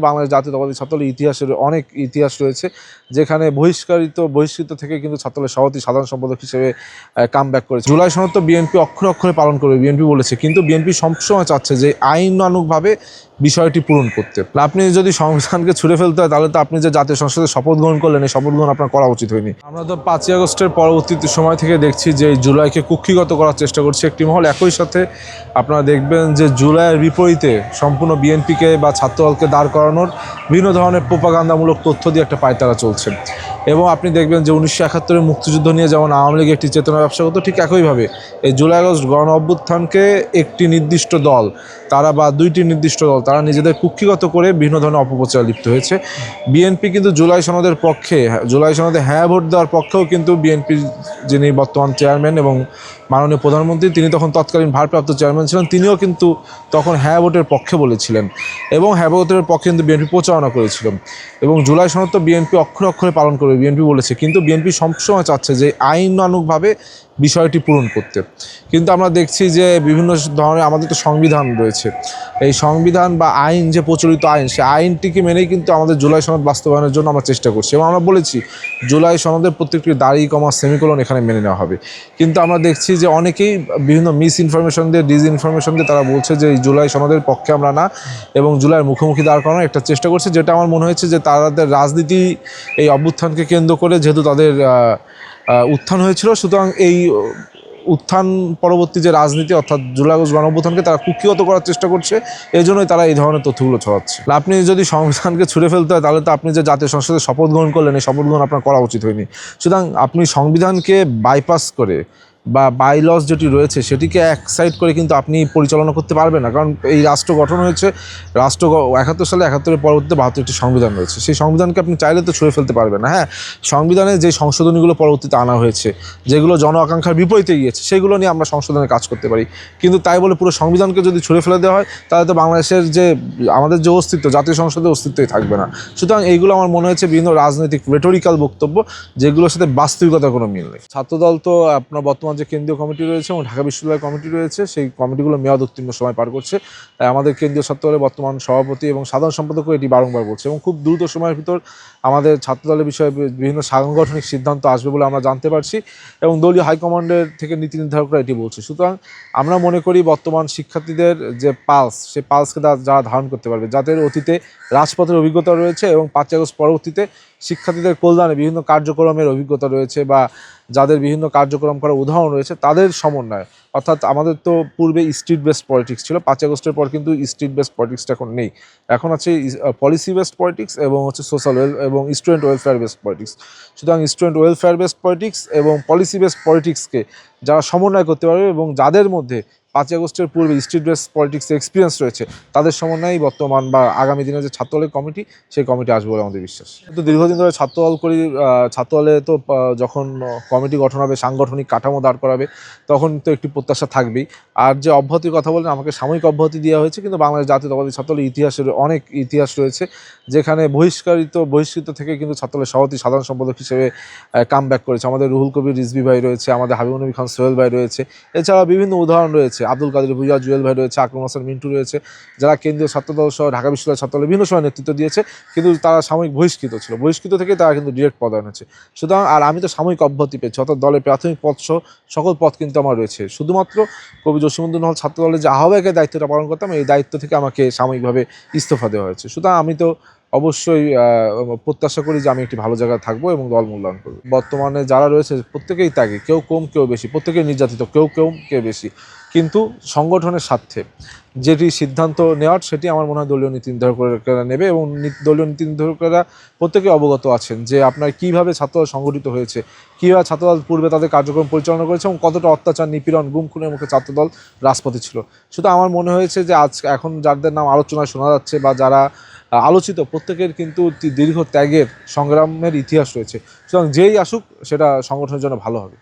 বাংলাদেশ জাতীয়তাবাদী ছাত্রদলের ইতিহাসের অনেক ইতিহাস রয়েছে, যেখানে বহিষ্কৃত থেকে কিন্তু ছাত্রদলের সভাপতি সাধারণ সম্পাদক হিসেবে কামব্যাক করেছে। জুলাই সনদ তো বিএনপি অক্ষরে অক্ষরে পালন করবে, বিএনপি বলেছে, কিন্তু বিএনপি সবসময় চাচ্ছে যে আইনানুগভাবে বিষয়টি পূরণ করতে। আপনি যদি সংবিধানকে ছুঁড়ে ফেলতে হয়, তাহলে তো আপনি যে জাতীয় সংসদে শপথ গ্রহণ করলেন, এই শপথ গ্রহণ আপনার করা উচিত হয়নি। আমরা তো 5ই আগস্টের পরবর্তী সময় থেকে দেখছি যে জুলাইকে কুক্ষিগত করার চেষ্টা করছে একটি মহল। একই সাথে আপনারা দেখবেন যে জুলাইয়ের বিপরীতে সম্পূর্ণ বিএনপিকে বা ছাত্রদলকে দাঁড় করানোর বিভিন্ন ধরনের প্রোপাগান্ডামূলক তথ্য দিয়ে একটা পায়তারা চলছে। এবং আপনি দেখবেন যে 1971-এর মুক্তিযুদ্ধ নিয়ে যেমন আওয়ামী লীগ একটি চেতনা ব্যবসা করতো, ঠিক একইভাবে এই জুলাই আগস্ট গণ অভ্যুত্থানকে একটি নির্দিষ্ট দল বা দুইটি নির্দিষ্ট দল তারা নিজেদের কুক্ষিগত করে বিভিন্ন ধরনের অপপ্রচার লিপ্ত হয়েছে। বিএনপি কিন্তু জুলাই সনদের পক্ষে, জুলাই সনদে হ্যাঁ ভোট দেওয়ার পক্ষেও কিন্তু বিএনপির যিনি বর্তমান চেয়ারম্যান এবং মাননীয় প্রধানমন্ত্রী, তিনি তখন তৎকালীন ভারপ্রাপ্ত চেয়ারম্যান ছিলেন, তিনিও কিন্তু তখন হ্যাঁ ভোটের পক্ষে বলেছিলেন এবং হ্যাঁ ভোটের পক্ষে কিন্তু বিএনপি প্রচারণা করেছিল। এবং জুলাই সনদ তো বিএনপি অক্ষরে অক্ষরে পালন করবে, বিএনপি বলেছে, কিন্তু বিএনপি সবসময় চাচ্ছে যে আইনানুগভাবে বিষয়টি পূরণ করতে। কিন্তু আমরা দেখছি যে বিভিন্ন ধরনের আমাদের তো সংবিধান রয়েছে, এই সংবিধান বা আইন যে প্রচলিত আইন, সে আইনটিকে মেনেই কিন্তু আমাদের জুলাই সনদ বাস্তবায়নের জন্য আমরা চেষ্টা করছি। এবং আমরা বলেছি জুলাই সনদের প্রত্যেকটি দাড়ি কমা সেমিকোলন এখানে মেনে নেওয়া হবে। কিন্তু আমরা দেখছি যে অনেকেই বিভিন্ন মিস ইনফরমেশন দিয়ে, ডিসইনফরমেশন দিয়ে তারা বলছে যে এই জুলাই সনদের পক্ষে আমরা না, এবং জুলাইয়ের মুখোমুখি দাঁড় করানোর একটা চেষ্টা করছে, যেটা আমার মনে হয়েছে যে তাদের রাজনীতি এই অভ্যুত্থানকে কেন্দ্র করে, যেহেতু তাদের উত্থান হয়েছিল, সুতরাং এই উত্থান পরবর্তী যে রাজনীতি অর্থাৎ জুলাই আগস্ট গণ অভ্যুত্থানকে তারা কুক্ষিগত করার চেষ্টা করছে, এই জন্যই তারা এই ধরনের তথ্যগুলো ছড়াচ্ছে। আপনি যদি সংবিধানকে ছুঁড়ে ফেলতে হয়, তাহলে তো আপনি যে জাতীয় সংসদে শপথ গ্রহণ করলেন, এই শপথ গ্রহণ আপনার করা উচিত হয়নি। সুতরাং আপনি সংবিধানকে বাইপাস করে বা বাইলস যেটি রয়েছে সেটিকে এক সাইড করে কিন্তু আপনি পরিচালনা করতে পারবেন না। কারণ এই রাষ্ট্র গঠন হয়েছে, 71 সালে 71-এর পরবর্তীতে 72টি সংবিধান রয়েছে, সেই সংবিধানকে আপনি চাইলে তো ছুঁড়ে ফেলতে পারবেন না। হ্যাঁ, সংবিধানে যে সংশোধনীগুলো পরবর্তীতে আনা হয়েছে, যেগুলো জন আকাঙ্ক্ষার বিপরীতে গিয়েছে, সেগুলো নিয়ে আমরা সংশোধনের কাজ করতে পারি। কিন্তু তাই বলে পুরো সংবিধানকে যদি ছুঁড়ে ফেলে দেওয়া হয়, তাহলে তো বাংলাদেশের যে আমাদের যে অস্তিত্ব, জাতীয় সংসদের অস্তিত্বই থাকবে না। সুতরাং এইগুলো আমার মনে হয়েছে বিভিন্ন রাজনৈতিক রেটোরিক্যাল বক্তব্য, যেগুলোর সাথে বাস্তবিকতার কোনো মিল নেই। ছাত্রদল তো আপনার বর্তমান যে কেন্দ্রীয় কমিটি রয়েছে এবং ঢাকা বিশ্ববিদ্যালয় কমিটি রয়েছে, সেই কমিটিগুলো মেয়াদ উত্তীর্ণ সময় পার করছে। আমাদের কেন্দ্রীয় ছাত্রদলের বর্তমান সভাপতি এবং সাধারণ সম্পাদকও এটি বারংবার বলছে, এবং খুব দ্রুত সময়ের ভিতর আমাদের ছাত্রদলের বিষয়ে বিভিন্ন সাংগঠনিক সিদ্ধান্ত আসবে বলে আমরা জানতে পারছি, এবং দলীয় হাইকমান্ডের থেকে নীতি নির্ধারকরা এটি বলছে। সুতরাং আমরা মনে করি বর্তমান শিক্ষার্থীদের যে পালস, সেই পালসকে যারা ধারণ করতে পারবে, যাদের অতীতে রাজপথের অভিজ্ঞতা রয়েছে এবং 5ই আগস্ট পরবর্তীতে শিক্ষার্থীদের কল্যাণে বিভিন্ন কার্যক্রমের অভিজ্ঞতা রয়েছে, বা যাদের বিভিন্ন কার্যক্রম করার উদাহরণ রয়েছে, তাদের সমন্বয়। অর্থাৎ আমাদের তো পূর্বে স্ট্রিট বেসড পলিটিক্স ছিল, 5ই আগস্টের পর কিন্তু স্ট্রিট বেসড পলিটিক্সটা এখন নেই। এখন আছে পলিসি বেসড পলিটিক্স এবং হচ্ছে সোশ্যাল এবং স্টুডেন্ট ওয়েলফেয়ার বেসড পলিটিক্স। সুতরাং স্টুডেন্ট ওয়েলফেয়ার বেসড পলিটিক্স এবং পলিসি বেসড পলিটিক্সকে যারা সমন্বয় করতে পারবে এবং যাদের মধ্যে 5ই আগস্টের পূর্বে স্ট্রিট বেসড পলিটিক্সের এক্সপিরিয়েন্স রয়েছে, তাদের সমন্বয়েই বর্তমান বা আগামী দিনে যে ছাত্রদলের কমিটি, সেই কমিটি আসবে বলে আমাদের বিশ্বাস। কিন্তু দীর্ঘদিন ধরে ছাত্রদল করি, ছাত্রদলে তো যখন কমিটি গঠন হবে, সাংগঠনিক কাঠামো দাঁড় করাবে, তখন তো একটি প্রত্যাশা থাকবেই। আর যে অব্যাহতির কথা বলেন, আমাকে সাময়িক অব্যাহতি দেওয়া হয়েছে, কিন্তু বাংলাদেশ জাতীয়তাবাদী ছাত্রদলের ইতিহাসের অনেক ইতিহাস রয়েছে, যেখানে বহিষ্কৃত থেকে কিন্তু ছাত্রদলের সভাপতি সাধারণ সম্পাদক হিসেবে কামব্যাক করেছে। আমাদের রুহুল কবির রিজভী ভাই রয়েছে, আমাদের হাবিবুল নবী খান সোহেল ভাই রয়েছে, এছাড়া বিভিন্ন উদাহরণ রয়েছে, আব্দুল কাদের ভুইয়া জুয়েল ভাই রয়েছে, আকরম হাসান মিন্টু রয়েছে, যারা কেন্দ্রীয় ছাত্রদল সহ ঢাকা বিশ্ববিদ্যালয় ছাত্রদলের বিভিন্ন সময় নেতৃত্ব দিয়েছে, কিন্তু তারা সাময়িক বহিষ্কৃত ছিল। বহিষ্কৃত থেকে তারা কিন্তু ডিরেক্ট পদায়ন হয়েছে। সুতরাং আর আমি তো সাময়িক অব্যাহতি পেয়েছি, অর্থাৎ দলের প্রাথমিক পদ সহ সকল পদ কিন্তু আমার রয়েছে। শুধুমাত্র কবি জসিমউদ্দিন হল ছাত্রদলের যে আহ্বায়কের দায়িত্বটা পালন করতাম, এই দায়িত্ব থেকে আমাকে সাময়িকভাবে ইস্তফা দেওয়া হয়েছে। সুতরাং আমি তো অবশ্যই প্রত্যাশা করি যে আমি একটি ভালো জায়গায় থাকবো এবং দল মূল্যায়ন করবো। বর্তমানে যারা রয়েছে প্রত্যেকেই ত্যাগী, কেউ কম কেউ বেশি, প্রত্যেকেই নির্যাতিত, কেউ বেশি, কিন্তু সংগঠনের স্বার্থে যেটি সিদ্ধান্ত নেওয়ার, সেটি আমার মনে হয় দলীয় নীতি নির্ধারকরা নেবে, এবং দলীয় নীতি নির্ধারকরা প্রত্যেকে অবগত আছেন যে আপনার কীভাবে ছাত্রদল সংগঠিত হয়েছে, কীভাবে ছাত্রদল পূর্বে তাদের কার্যক্রম পরিচালনা করেছে, এবং কতটা অত্যাচার, নিপীড়ন, গুম খুনের মুখে ছাত্রদল রাজপথে ছিল। শুধু আমার মনে হয়েছে যে এখন যাদের নাম আলোচনায় শোনা যাচ্ছে বা যারা আলোচিত, প্রত্যেকের কিন্তু দীর্ঘ ত্যাগের সংগ্রামের ইতিহাস রয়েছে। সুতরাং যেই আসুক, সেটা সংগঠনের জন্য ভালো হবে।